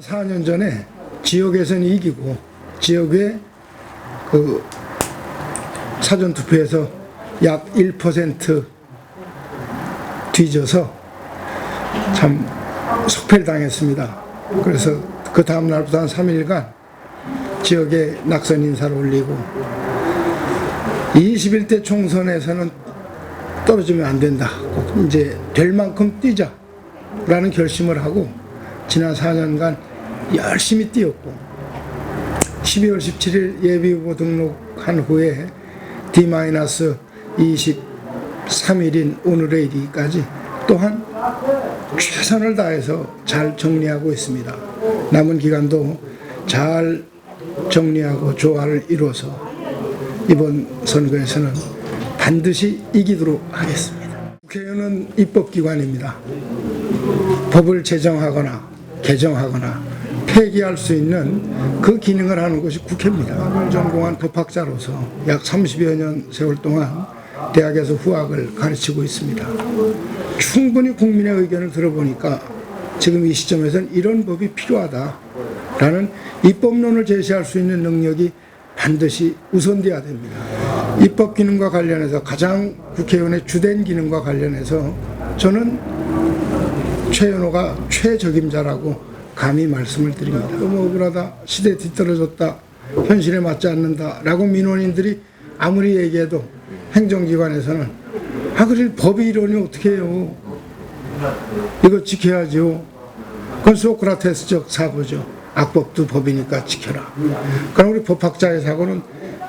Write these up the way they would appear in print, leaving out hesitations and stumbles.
4년 전에 지역에서는 이기고 지역의 그 사전투표에서 약 1% 뒤져서 참 속패를 당했습니다. 그래서 그 다음 날부터 한 3일간 지역에 낙선 인사를 올리고 21대 총선에서는 떨어지면 안 된다. 꼭 이제 될 만큼 뛰자라는 결심을 하고 지난 4년간 열심히 뛰었고 12월 17일 예비후보 등록한 후에 D-23일인 오늘의 일까지 또한 최선을 다해서 잘 정리하고 있습니다. 남은 기간도 잘 정리하고 조화를 이루어서 이번 선거에서는 반드시 이기도록 하겠습니다. 국회의원은 입법기관입니다. 법을 제정하거나 개정하거나 폐기할 수 있는 그 기능을 하는 것이 국회입니다. 법을 전공한 법학자로서 약 30여 년 세월 동안 대학에서 후학을 가르치고 있습니다. 충분히 국민의 의견을 들어보니까 지금 이 시점에서는 이런 법이 필요하다라는 입법론을 제시할 수 있는 능력이 반드시 우선돼야 됩니다. 입법 기능과 관련해서 가장 국회의원의 주된 기능과 관련해서 저는 최연호가 최적임자라고 감히 말씀을 드립니다. 너무 억울하다, 시대에 뒤떨어졌다, 현실에 맞지 않는다라고 민원인들이 아무리 얘기해도 행정기관에서는 그래 법이 이러니 어떻게 해요? 이거 지켜야죠. 그건 소크라테스적 사고죠. 악법도 법이니까 지켜라. 그럼 우리 법학자의 사고는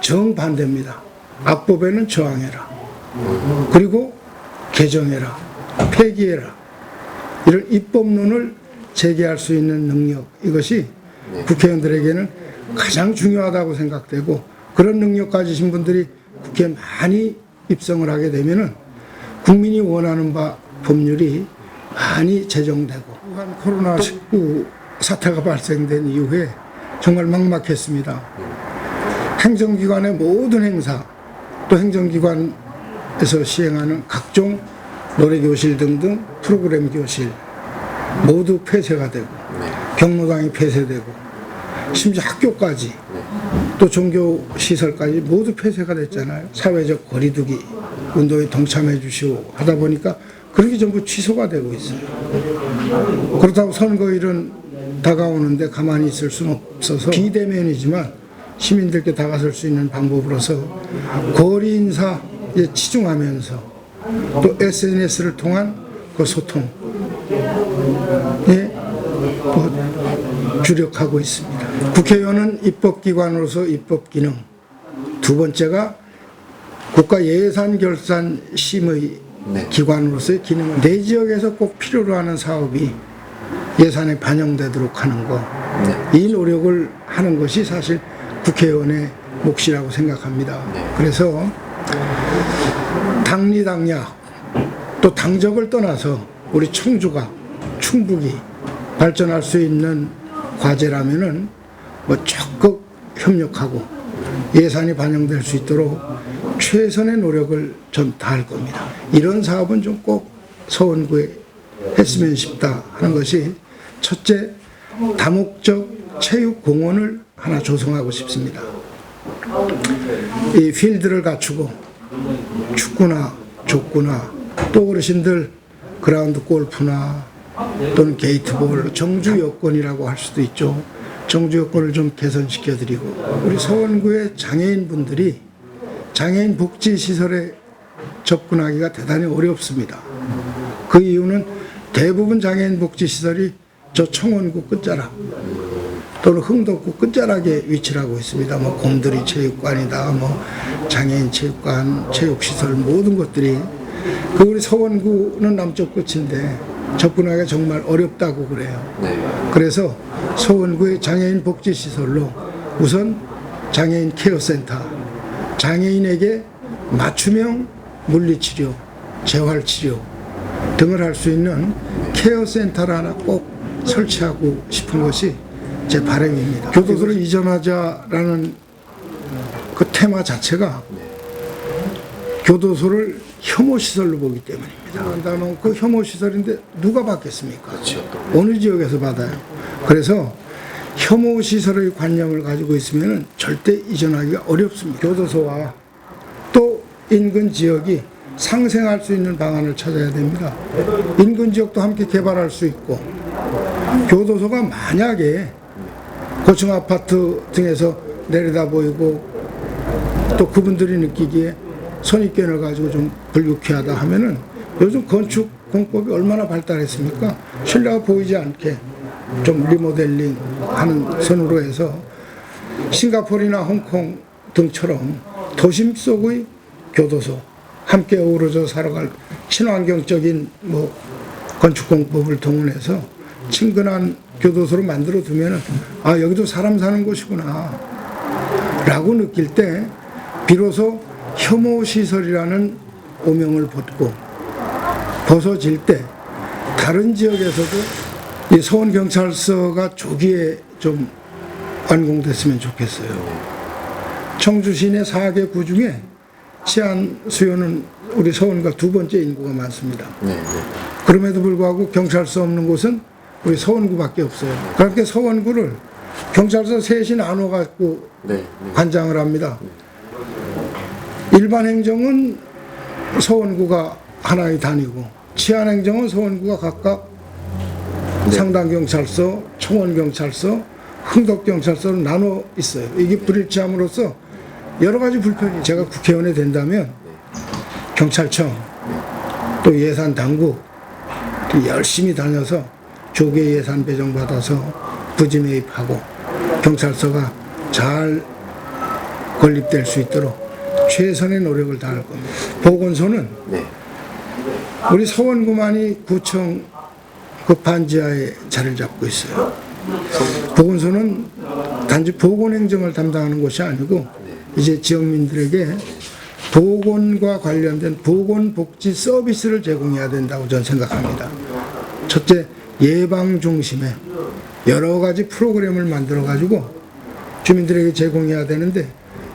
정반대입니다. 악법에는 저항해라. 그리고 개정해라. 폐기해라. 이런 입법론을 제기할 수 있는 능력, 이것이 국회의원들에게는 가장 중요하다고 생각되고 그런 능력 가지신 분들이 국회에 많이 입성을 하게 되면은 국민이 원하는 바 법률이 많이 제정되고 우한 코로나19 사태가 발생된 이후에 정말 막막했습니다. 행정기관의 모든 행사 또 행정기관에서 시행하는 각종 노래교실 등등 프로그램 교실 모두 폐쇄가 되고 경로당이 폐쇄되고 심지어 학교까지 또 종교시설까지 모두 폐쇄가 됐잖아요. 사회적 거리두기 운동에 동참해 주시오 하다 보니까 그런 게 전부 취소가 되고 있어요. 그렇다고 선거일은 다가오는데 가만히 있을 수는 없어서 비대면이지만 시민들께 다가설 수 있는 방법으로서 거리 인사에 치중하면서 또 SNS를 통한 그 소통에 주력하고 있습니다. 국회의원은 입법기관으로서 입법기능, 두 번째가 국가예산결산심의 기관으로서의 기능은 내 지역에서 꼭 필요로 하는 사업이 예산에 반영되도록 하는 것, 이 노력을 하는 것이 사실 국회의원의 몫이라고 생각합니다. 그래서 당리당략 또 당적을 떠나서 우리 청주가 충북이 발전할 수 있는 과제라면은 적극 협력하고 예산이 반영될 수 있도록 최선의 노력을 좀 다할 겁니다. 이런 사업은 좀 꼭 서원구에 했으면 싶다 하는 것이 첫째, 다목적 체육공원을 하나 조성하고 싶습니다. 이 필드를 갖추고 축구나 족구나 또 어르신들 그라운드 골프나 또는 게이트볼, 정주 여건이라고 할 수도 있죠. 정주 여건을 좀 개선시켜드리고 우리 서원구의 장애인분들이 장애인 복지시설에 접근하기가 대단히 어렵습니다. 그 이유는 대부분 장애인 복지시설이 저 청원구 끝자락 또는 흥덕구 끝자락에 위치를 하고 있습니다. 곰돌이 체육관이다, 장애인 체육관, 체육시설 모든 것들이 그 우리 서원구는 남쪽 끝인데 접근하기가 정말 어렵다고 그래요. 그래서 서원구의 장애인 복지시설로 우선 장애인 케어센터, 장애인에게 맞춤형 물리치료, 재활치료 등을 할 수 있는 케어센터를 하나 꼭 설치하고 싶은 것이 제 바람입니다. 교도소를 이전하자라는 그 테마 자체가 교도소를 혐오시설로 보기 때문입니다. 그 혐오시설인데 누가 받겠습니까? 어느 지역에서 받아요? 그래서 혐오 시설의 관념을 가지고 있으면 절대 이전하기가 어렵습니다. 교도소와 또 인근 지역이 상생할 수 있는 방안을 찾아야 됩니다. 인근 지역도 함께 개발할 수 있고, 교도소가 만약에 고층 아파트 등에서 내려다 보이고 또 그분들이 느끼기에 선입견을 가지고 좀 불유쾌하다 하면은, 요즘 건축 공법이 얼마나 발달했습니까? 실내가 보이지 않게 좀 리모델링 하는 선으로 해서 싱가포르나 홍콩 등처럼 도심 속의 교도소, 함께 어우러져 살아갈 친환경적인 건축 공법을 동원해서 친근한 교도소로 만들어 두면은, 아, 여기도 사람 사는 곳이구나 라고 느낄 때 비로소 혐오 시설이라는 오명을 벗어질 때 다른 지역에서도 이 서원경찰서가 조기에 좀 완공됐으면 좋겠어요. 청주시 내 4개 구 중에 치안 수요는 우리 서원과 두 번째 인구가 많습니다. 그럼에도 불구하고 경찰서 없는 곳은 우리 서원구밖에 없어요. 그렇게 서원구를 경찰서 셋이 나눠갖고 관장을 합니다. 일반 행정은 서원구가 하나의 단위고, 치안 행정은 서원구가 각각 상당경찰서, 청원경찰서, 흥덕경찰서로 나눠 있어요. 이게 불일치함으로써 여러 가지 불편이, 제가 국회의원이 된다면 경찰청 또 예산 당국 또 열심히 다녀서 조계 예산 배정받아서 부지 매입하고 경찰서가 잘 건립될 수 있도록 최선의 노력을 다할 겁니다. 보건소는 우리 서원구만이 구청 그 반지하에 자리를 잡고 있어요. 보건소는 단지 보건행정을 담당하는 곳이 아니고 이제 지역민들에게 보건과 관련된 보건복지 서비스를 제공해야 된다고 저는 생각합니다. 첫째, 예방 중심의 여러 가지 프로그램을 만들어 가지고 주민들에게 제공해야 되는데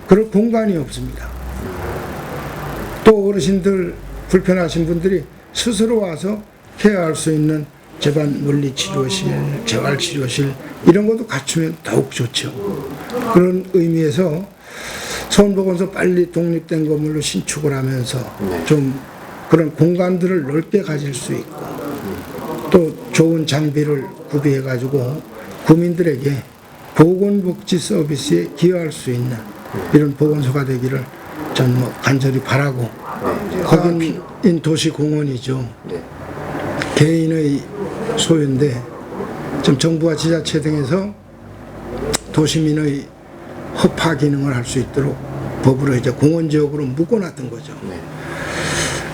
그럴 공간이 없습니다. 또 어르신들, 불편하신 분들이 스스로 와서 케어할 수 있는 재반 물리치료실, 재활치료실 이런 것도 갖추면 더욱 좋죠. 그런 의미에서 서원보건소 빨리 독립된 건물로 신축을 하면서 좀 그런 공간들을 넓게 가질 수 있고 또 좋은 장비를 구비해 가지고 구민들에게 보건복지 서비스에 기여할 수 있는 이런 보건소가 되기를 전 간절히 바라고, 거긴 도시공원이죠. 개인의 소유인데 좀 정부와 지자체 등에서 도시민의 허파 기능을 할 수 있도록 법으로 이제 공원지역으로 묶어놨던 거죠.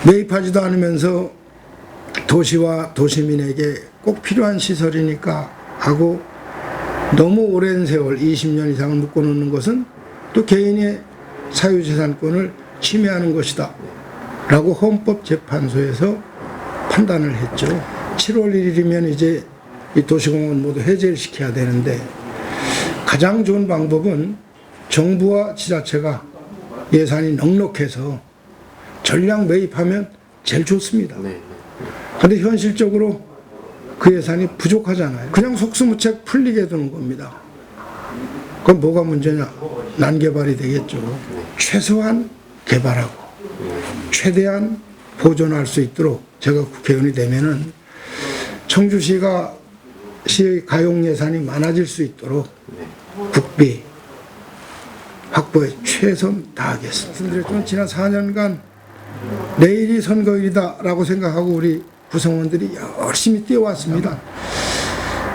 매입하지도 않으면서 도시와 도시민에게 꼭 필요한 시설이니까 하고 너무 오랜 세월 20년 이상을 묶어놓는 것은 또 개인의 사유재산권을 침해하는 것이다 라고 헌법재판소에서 판단을 했죠. 7월 1일이면 이제 이 도시공원 모두 해제를 시켜야 되는데 가장 좋은 방법은 정부와 지자체가 예산이 넉넉해서 전량 매입하면 제일 좋습니다. 그런데 현실적으로 그 예산이 부족하잖아요. 그냥 속수무책 풀리게 두는 겁니다. 그럼 뭐가 문제냐? 난개발이 되겠죠. 최소한 개발하고 최대한 보존할 수 있도록 제가 국회의원이 되면은 청주시가 시의 가용 예산이 많아질 수 있도록 국비 확보에 최선 다하겠습니다. 말씀드렸지만 지난 4년간 내일이 선거일이다라고 생각하고 우리 구성원들이 열심히 뛰어왔습니다.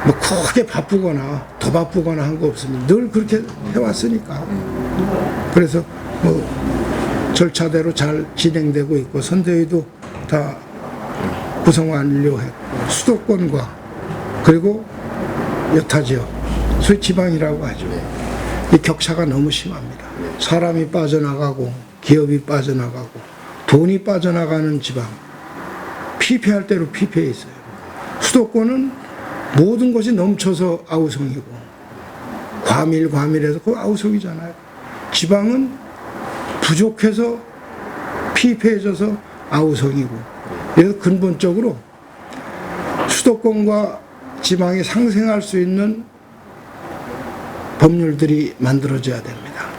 뭐 크게 바쁘거나 더 바쁘거나 한 거 없습니다. 늘 그렇게 해왔으니까. 그래서 뭐 절차대로 잘 진행되고 있고 선대위도 다 구성 완료했고 수도권과 그리고 여타 지역, 소위 지방이라고 하죠. 이 격차가 너무 심합니다. 사람이 빠져나가고 기업이 빠져나가고 돈이 빠져나가는 지방, 피폐할 대로 피폐해 있어요. 수도권은 모든 것이 넘쳐서 아우성이고 과밀해서 그 아우성이잖아요. 지방은 부족해서 피폐해져서 아우성이고, 그래서 근본적으로 수도권과 지방이 상생할 수 있는 법률들이 만들어져야 됩니다.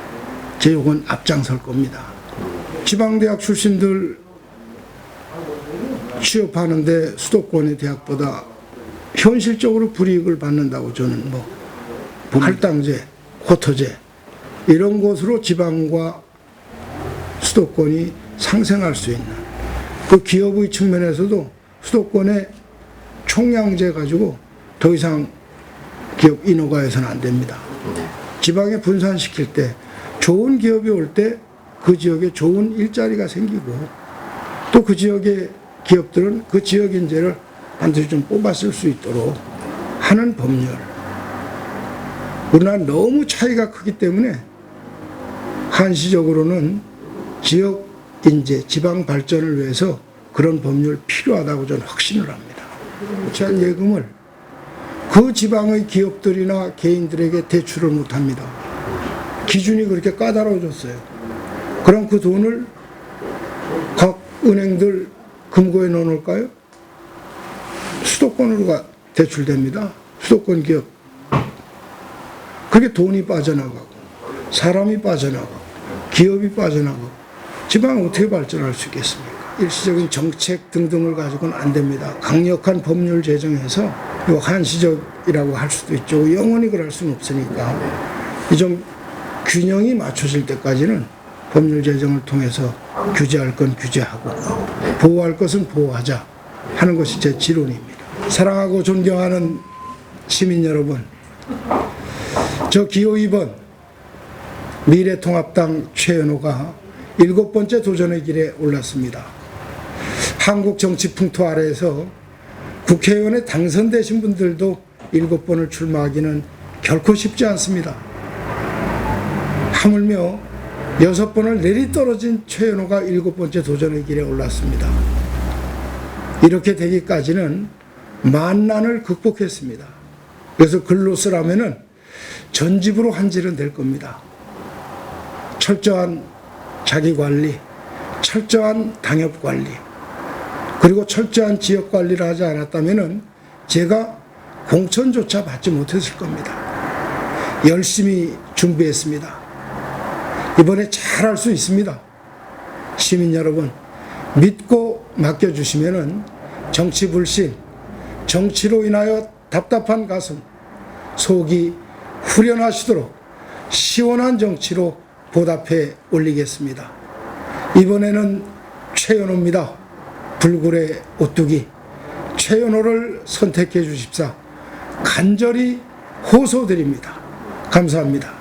제 요건 앞장설 겁니다. 지방대학 출신들 취업하는데 수도권의 대학보다 현실적으로 불이익을 받는다고 저는 할당제, 쿼터제 이런 것으로 지방과 수도권이 상생할 수 있는 그 기업의 측면에서도 수도권에 총량제 가지고 더 이상 기업 인허가해서는 안 됩니다. 지방에 분산시킬 때 좋은 기업이 올 때 그 지역에 좋은 일자리가 생기고 또 그 지역의 기업들은 그 지역 인재를 반드시 좀 뽑았을 수 있도록 하는 법률. 우리나라 너무 차이가 크기 때문에 한시적으로는 지역 인재, 지방 발전을 위해서 그런 법률 필요하다고 저는 확신을 합니다. 자연 예금을 그 지방의 기업들이나 개인들에게 대출을 못합니다. 기준이 그렇게 까다로워졌어요. 그럼 그 돈을 각 은행들 금고에 넣어놓을까요? 수도권으로 대출됩니다. 수도권 기업. 그게 돈이 빠져나가고 사람이 빠져나가고 기업이 빠져나가고 지방은 어떻게 발전할 수 있겠습니까? 일시적인 정책 등등을 가지고는 안 됩니다. 강력한 법률 제정해서 한시적이라고 할 수도 있죠. 영원히 그럴 수는 없으니까 이 좀 균형이 맞춰질 때까지는 법률 제정을 통해서 규제할 건 규제하고 보호할 것은 보호하자 하는 것이 제 지론입니다. 사랑하고 존경하는 시민 여러분, 저 기호 2번 미래통합당 최연호가 7번째 도전의 길에 올랐습니다. 한국 정치 풍토 아래에서 국회의원에 당선되신 분들도 7번을 출마하기는 결코 쉽지 않습니다. 하물며 6번을 내리떨어진 최연호가 7번째 도전의 길에 올랐습니다. 이렇게 되기까지는 만난을 극복했습니다. 그래서 글로 쓰라면은 전집으로 한질은 될 겁니다. 철저한 자기관리, 철저한 당협관리, 그리고 철저한 지역관리를 하지 않았다면은 제가 공천조차 받지 못했을 겁니다. 열심히 준비했습니다. 이번에 잘할 수 있습니다. 시민 여러분, 믿고 맡겨주시면은 정치 불신, 정치로 인하여 답답한 가슴, 속이 후련하시도록 시원한 정치로 보답해 올리겠습니다. 이번에는 최연호입니다. 불굴의 오뚜기 최연호를 선택해 주십사 간절히 호소드립니다. 감사합니다.